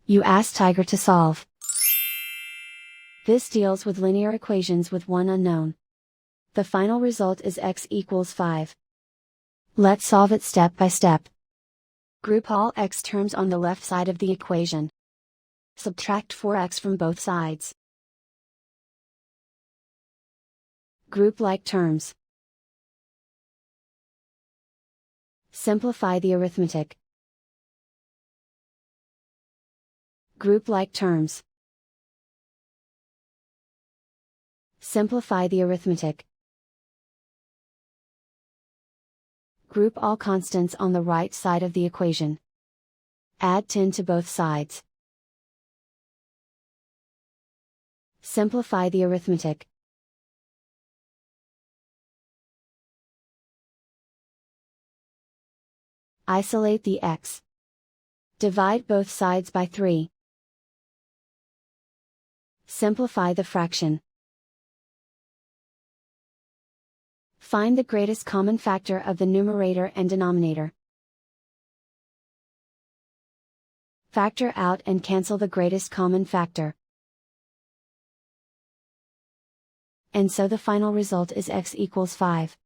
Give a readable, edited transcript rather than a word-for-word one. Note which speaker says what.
Speaker 1: You ask Tiger to solve. This deals with linear equations with one unknown. The final result is x equals 5. Let's solve it step by step. Group all x terms on the left side of the equation. Subtract 4x from both sides. Group like terms. Simplify the arithmetic. Group like terms. Simplify the arithmetic. Group all constants on the right side of the equation. Add 10 to both sides. Simplify the arithmetic. Isolate the x. Divide both sides by 3. Simplify the fraction. Find the greatest common factor of the numerator and denominator. Factor out and cancel the greatest common factor. And so the final result is x equals 5.